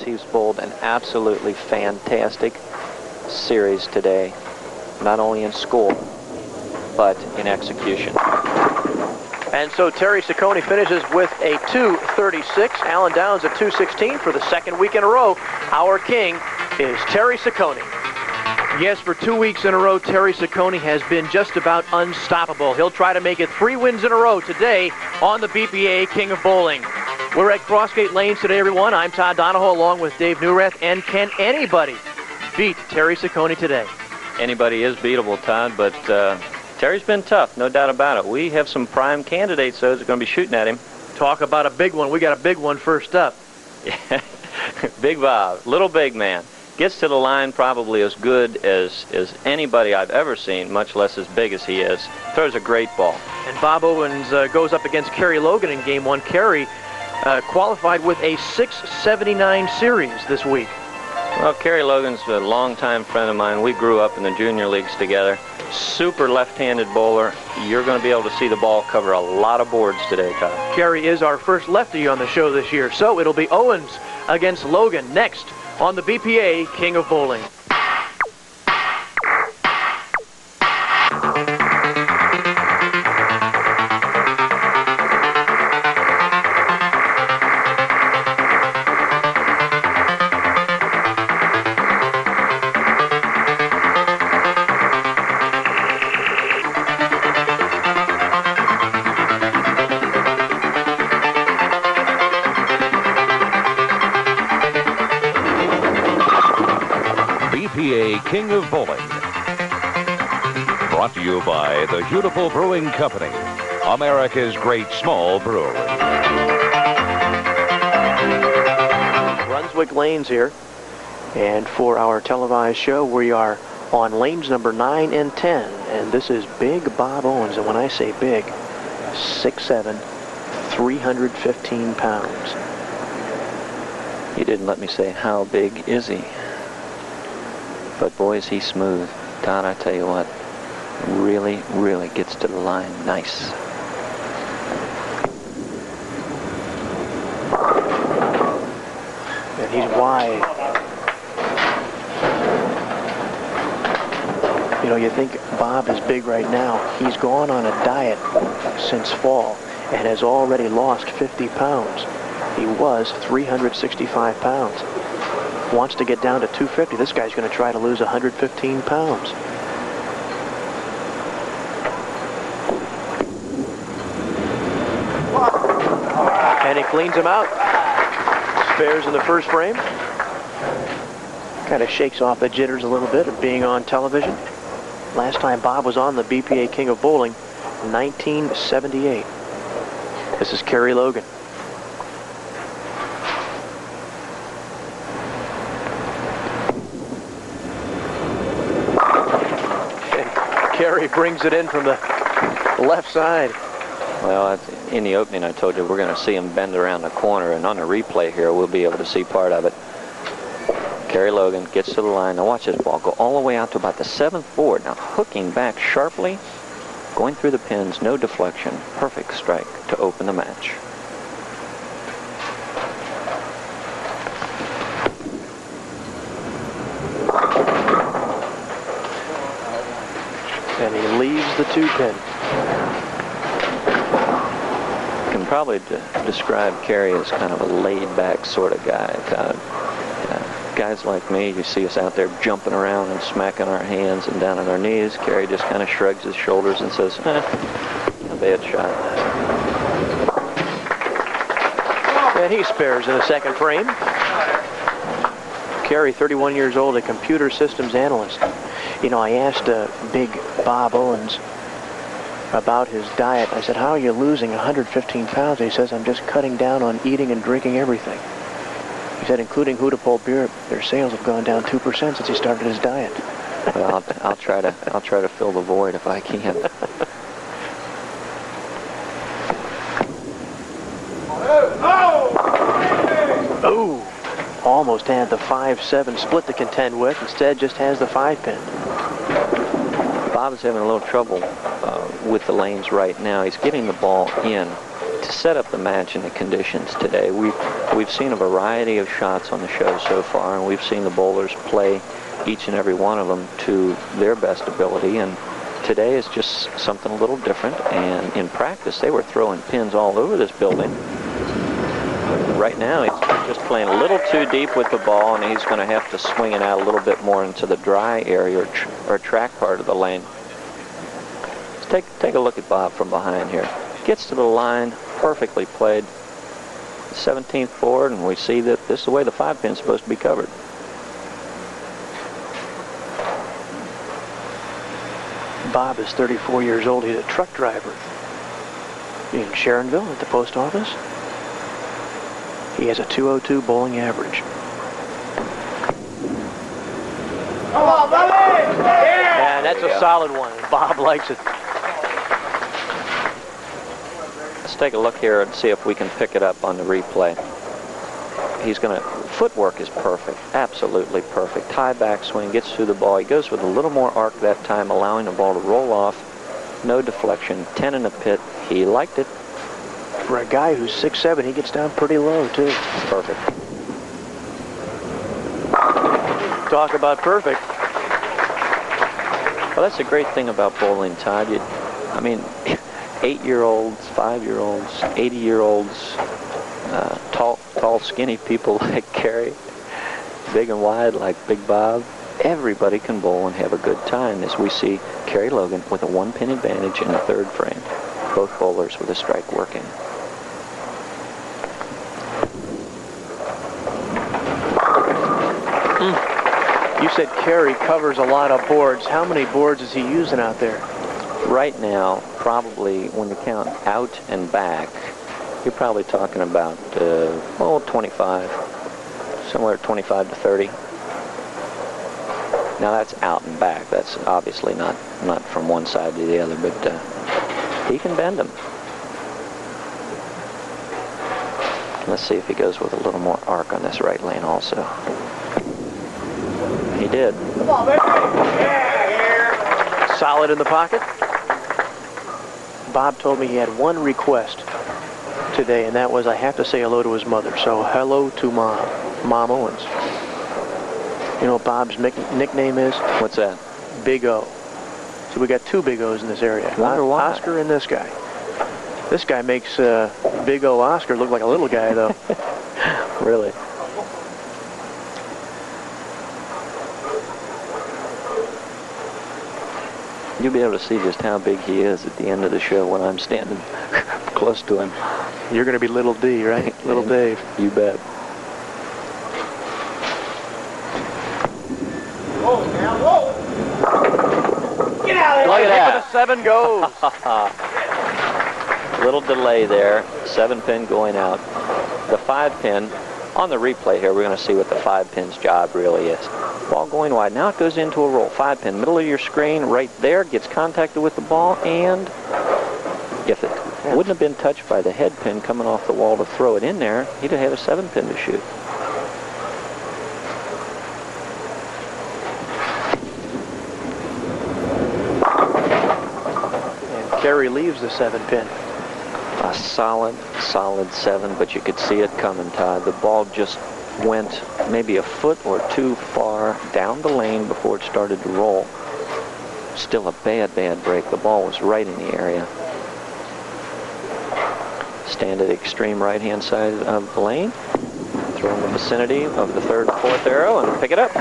Owens. He's bowled an absolutely fantastic series today, not only in score, but in execution. And so Terry Ciccone finishes with a 236. Alan Downs at 216 for the second week in a row. Our king is Terry Ciccone. Yes, for 2 weeks in a row, Terry Ciccone has been just about unstoppable. He'll try to make it 3 wins in a row today on the BPA King of Bowling. We're at Crossgate Lanes today, everyone. I'm Todd Donahoe along with Dave Newrath. And can anybody beat Terry Ciccone today? Anybody is beatable, Todd, but Terry's been tough, no doubt about it. We have some prime candidates, though, that are going to be shooting at him. Talk about a big one. We got a big one first up. Big Bob, little big man. Gets to the line probably as good as anybody I've ever seen, much less as big as he is. Throws a great ball. And Bob Owens goes up against Kerry Logan in game one. Kerry qualified with a 679 series this week. Well, Kerry Logan's a longtime friend of mine. We grew up in the junior leagues together. Super left-handed bowler. You're going to be able to see the ball cover a lot of boards today, Todd. Kerry is our first lefty on the show this year, so it'll be Owens against Logan next on the BPA King of Bowling. BPA King of Bowling. Brought to you by the Hudepohl Brewing Company, America's great small brewery. Brunswick Lanes here. And for our televised show, we are on lanes number 9 and 10. And this is Big Bob Owens. And when I say big, 6'7", 315 pounds. He didn't let me say how big is he. But boy, is he smooth. Todd, I tell you what, really, really gets to the line nice. And he's wide. You know, you think Bob is big right now. He's gone on a diet since fall and has already lost 50 pounds. He was 365 pounds. Wants to get down to 250. This guy's going to try to lose 115 pounds. And he cleans him out. Spares in the first frame. Kind of shakes off the jitters a little bit of being on television. Last time Bob was on the BPA King of Bowling, 1978. This is Kerry Logan. Kerry brings it in from the left side. Well, in the opening I told you we're going to see him bend around the corner, and on the replay here we'll be able to see part of it. Kerry Logan gets to the line. Now watch this ball go all the way out to about the 7th board. Now hooking back sharply, going through the pins, no deflection. Perfect strike to open the match. And he leaves the 2-pin. Can probably describe Kerry as kind of a laid-back sort of guy. Guys like me, you see us out there jumping around and smacking our hands and down on our knees. Kerry just kind of shrugs his shoulders and says, a bad shot. And he spares in the second frame. Kerry, 31 years old, a computer systems analyst. You know, I asked Big Bob Owens about his diet. I said, how are you losing 115 pounds? He says, I'm just cutting down on eating and drinking everything. He said, including Hudepohl beer, their sales have gone down 2% since he started his diet. Well, I'll try to fill the void if I can. Oh! Almost had the 5-7 split to contend with. Instead, just has the 5-pin. Bob is having a little trouble with the lanes right now. He's getting the ball in to set up the match and the conditions today, we've seen a variety of shots on the show so far, and we've seen the bowlers play each and every one of them to their best ability, and today is just something a little different. And in practice, they were throwing pins all over this building. Right now, he's just playing a little too deep with the ball, and he's going to have to swing it out a little bit more into the dry area or track part of the lane. Let's take a look at Bob from behind here. Gets to the line, perfectly played. 17th board, and we see that this is the way the 5-pin's supposed to be covered. Bob is 34 years old. He's a truck driver in Sharonville at the post office. He has a 202 bowling average. Come on, Bobby! Yeah! And that's a solid one. Bob likes it. Let's take a look here and see if we can pick it up on the replay. He's going to, footwork is perfect, absolutely perfect. High backswing, gets through the ball. He goes with a little more arc that time, allowing the ball to roll off. No deflection, 10 in the pit. He liked it. For a guy who's 6'7", he gets down pretty low, too. Perfect. Talk about perfect. Well, that's a great thing about bowling, Todd. I mean, 8-year-olds, 5-year-olds, 80-year-olds, tall, skinny people like Kerry, big and wide like Big Bob. Everybody can bowl and have a good time, as we see Kerry Logan with a 1-pin advantage in the 3rd frame. Both bowlers with a strike working. You said Kerry covers a lot of boards. How many boards is he using out there? Right now, probably when you count out and back, you're probably talking about, 25, somewhere 25 to 30. Now that's out and back. That's obviously not from one side to the other, but he can bend them. Let's see if he goes with a little more arc on this right lane also. He did. Come on, baby! Yeah, Solid in the pocket. Bob told me he had one request today, and that was, I have to say hello to his mother. So hello to Mom Owens. You know what Bob's nickname is? What's that? Big O. So we got 2 Big O's in this area. Wonder why. Oscar and this guy. This guy makes Big O Oscar look like a little guy, though. Really? You'll be able to see just how big he is at the end of the show when I'm standing close to him. You're going to be Little D, right? Little Dave. You bet. Whoa, now, whoa! Get out of here! Look at that. The 7 goes. Little delay there. 7-pin going out. The 5-pin, on the replay here, we're going to see what the 5-pin's job really is. Ball going wide. Now it goes into a roll. 5-pin, middle of your screen, right there, gets contacted with the ball, and if it wouldn't have been touched by the head pin coming off the wall to throw it in there, he'd have had a 7-pin to shoot. And Kerry leaves the 7-pin. A solid 7, but you could see it coming, Todd. The ball just went maybe a foot or 2 far down the lane before it started to roll. Still a bad break. The ball was right in the area. Stand at the extreme right-hand side of the lane. Throw in the vicinity of the 3rd and 4th arrow and pick it up.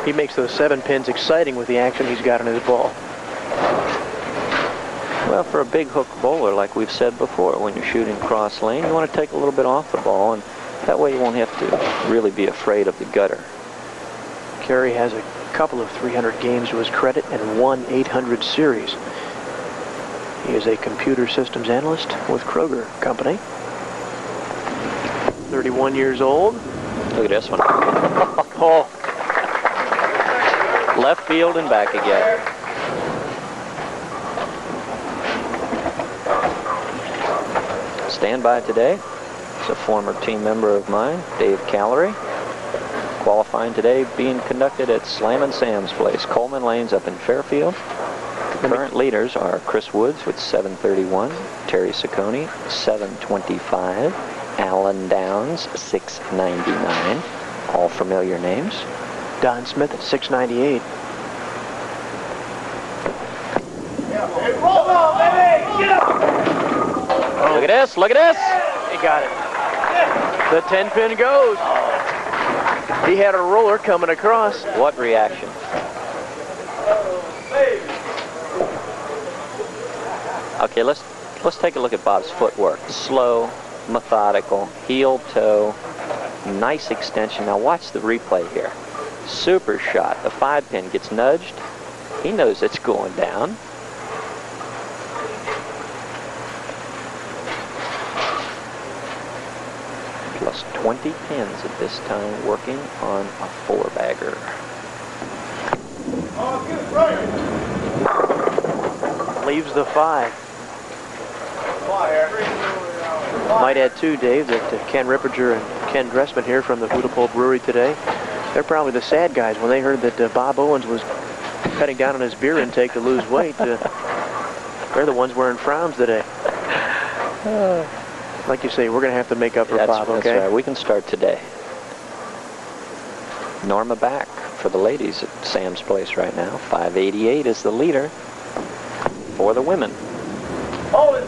He makes those 7-pins exciting with the action he's got on his ball. Well, for a big hook bowler, like we've said before, when you're shooting cross lane, you want to take a little bit off the ball, and that way you won't have to really be afraid of the gutter. Kerry has a couple of 300 games to his credit and 1 800 series. He is a computer systems analyst with Kroger Company. 31 years old. Look at this one. Oh. Left field and back again. Stand by today is a former team member of mine, Dave Callery. Qualifying today being conducted at Slam & Sam's place, Coleman Lanes up in Fairfield. Current leaders are Chris Woods with 731, Terry Ciccone 725, Alan Downs 699, all familiar names. Don Smith at 698. Look at this, look at this! He got it. The 10-pin goes. He had a roller coming across. What reaction? Okay, let's take a look at Bob's footwork. Slow, methodical, heel toe, nice extension. Now watch the replay here. Super shot. The 5-pin gets nudged. He knows it's going down. Plus 20 pins at this time, working on a 4-bagger. Leaves the 5. Might add too, Dave, that Ken Ripperger and Ken Dressman here from the Hudepohl Brewery today, they're probably the sad guys when they heard that Bob Owens was cutting down on his beer intake to lose weight. They're the ones wearing frowns today. Like you say, we're going to have to make up for Bob, okay? That's right. We can start today. Norma back for the ladies at Sam's Place right now. 588 is the leader for the women. Owens.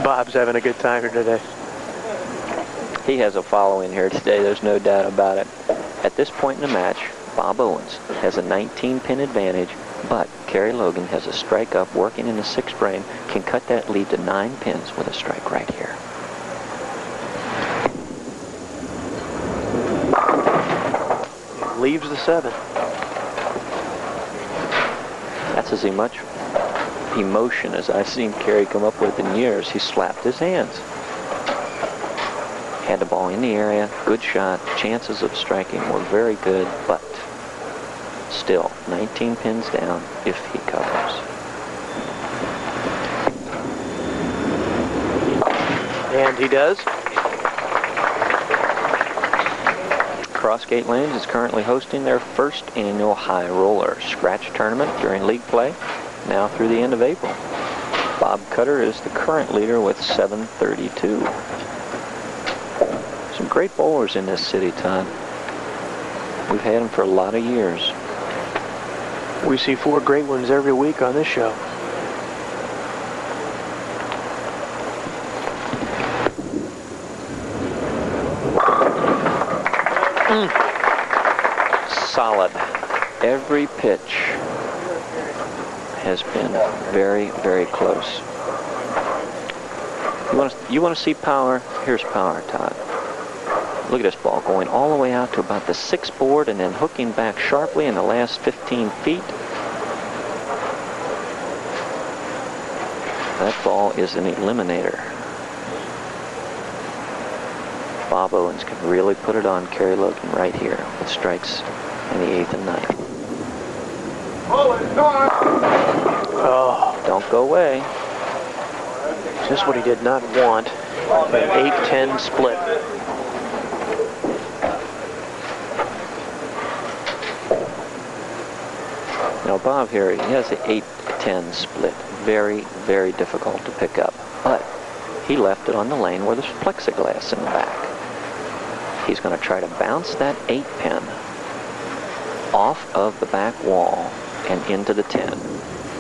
Bob's having a good time here today. He has a following here today, there's no doubt about it. At this point in the match, Bob Owens has a 19-pin advantage, but Kerry Logan has a strike up working in the 6th frame, can cut that lead to 9 pins with a strike right here. Leaves the 7. That's as much emotion as I've seen Kerry come up with in years. He slapped his hands. Had the ball in the area, good shot. Chances of striking were very good, but still 19 pins down if he covers. And he does. Crossgate Lanes is currently hosting their first annual high roller scratch tournament during league play, now through the end of April. Bob Cutter is the current leader with 732. Some great bowlers in this city, Todd. We've had them for a lot of years. We see 4 great ones every week on this show. Solid. Every pitch has been very, very close. You want to see power? Here's power, Todd. Look at this ball going all the way out to about the 6th board and then hooking back sharply in the last 15 feet. That ball is an eliminator. Bob Owens can really put it on Kerry Logan right here with strikes in the 8th and 9th. Oh, don't go away. Just what he did not want. An 8-10 split. Now Bob here, he has an 8-10 split. Very, very difficult to pick up. But he left it on the lane where there's plexiglass in the back. He's going to try to bounce that 8-pin off of the back wall and into the 10.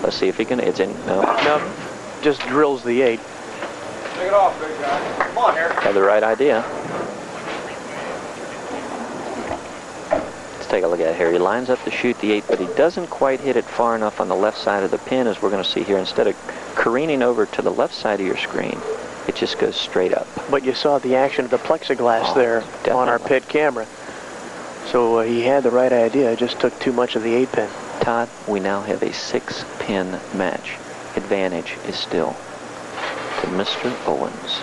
Let's see if he can. It's in. No. No. Just drills the 8. Take it off, big guy. Come on here. Had the right idea. Let's take a look at it here. He lines up to shoot the 8, but he doesn't quite hit it far enough on the left side of the pin, as we're going to see here. Instead of careening over to the left side of your screen, it just goes straight up. But you saw the action of the plexiglass there definitely on our pit camera. So he had the right idea. It just took too much of the 8-pin. Todd, we now have a 6-pin match. Advantage is still to Mr. Owens.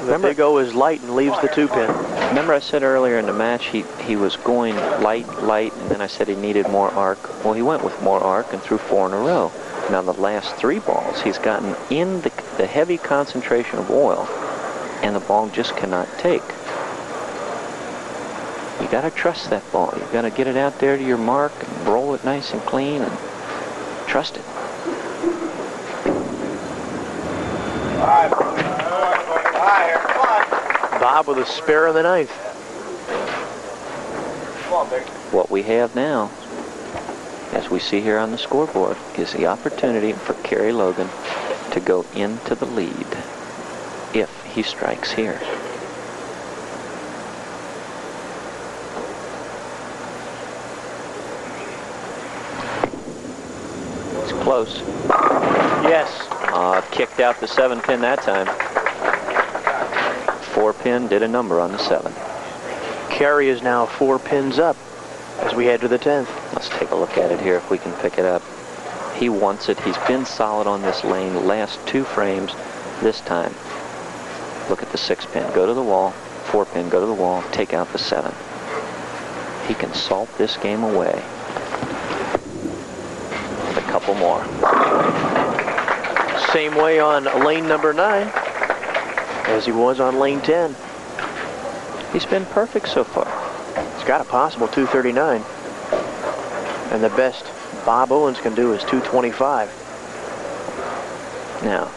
The big O is light and leaves the 2-pin. Remember I said earlier in the match he was going light, and then I said he needed more arc. Well, he went with more arc and threw 4 in a row. Now the last 3 balls he's gotten in the the heavy concentration of oil, and the ball just cannot take. You got to trust that ball. You got to get it out there to your mark and roll it nice and clean and trust it. Bob with a spare in the ninth. What we have now, as we see here on the scoreboard, is the opportunity for Kerry Logan to go into the lead if he strikes here. It's close. Yes. Kicked out the 7-pin that time. 4-pin did a number on the 7. Kerry is now 4 pins up as we head to the 10th. Let's take a look at it here if we can pick it up. He wants it. He's been solid on this lane the last 2 frames. This time, look at the 6-pin. Go to the wall. 4-pin, go to the wall. Take out the 7. He can salt this game away. With a couple more. Same way on lane number 9 as he was on lane 10. He's been perfect so far. He's got a possible 239. And the best Bob Owens can do is 225. Now,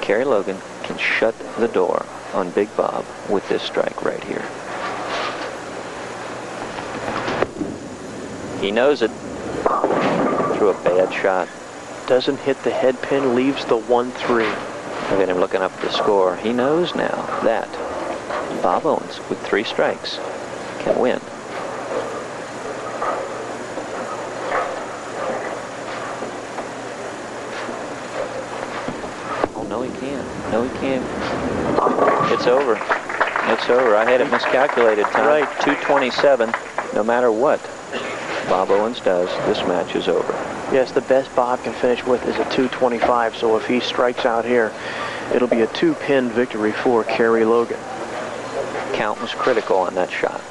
Kerry Logan can shut the door on Big Bob with this strike right here. He knows it. Threw a bad shot. Doesn't hit the head pin, leaves the 1-3. Look at him looking up at the score. He knows now that Bob Owens, with 3 strikes, can win. Oh, no, he can't. No, he can't. It's over. It's over. I had it miscalculated, Tom. Right. 227. No matter what Bob Owens does, this match is over. Yes, the best Bob can finish with is a 225, so if he strikes out here, it'll be a 2-pin victory for Kerry Logan. Count was critical on that shot.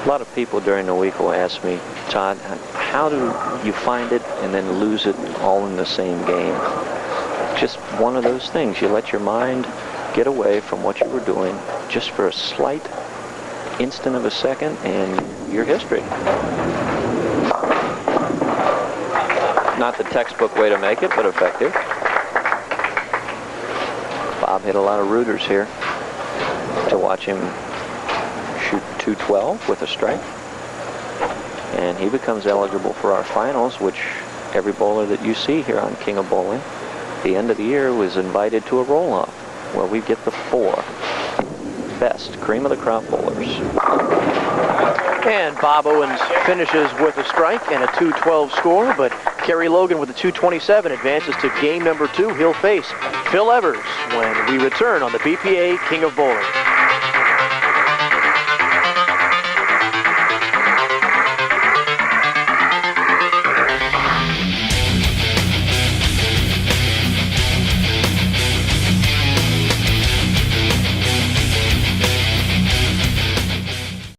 A lot of people during the week will ask me, Todd, how do you find it and then lose it all in the same game? Just one of those things. You let your mind get away from what you were doing just for a slight instant of a second, and your history. Not the textbook way to make it, but effective. Bob hit a lot of rooters here to watch him shoot 212 with a strike. And he becomes eligible for our finals, which every bowler that you see here on King of Bowling, the end of the year, was invited to a roll-off where we get the 4 best cream of the crop bowlers. And Bob Owens finishes with a strike and a 212 score, but Kerry Logan with a 227 advances to game number 2. He'll face Phil Evers when we return on the BPA King of Bowling.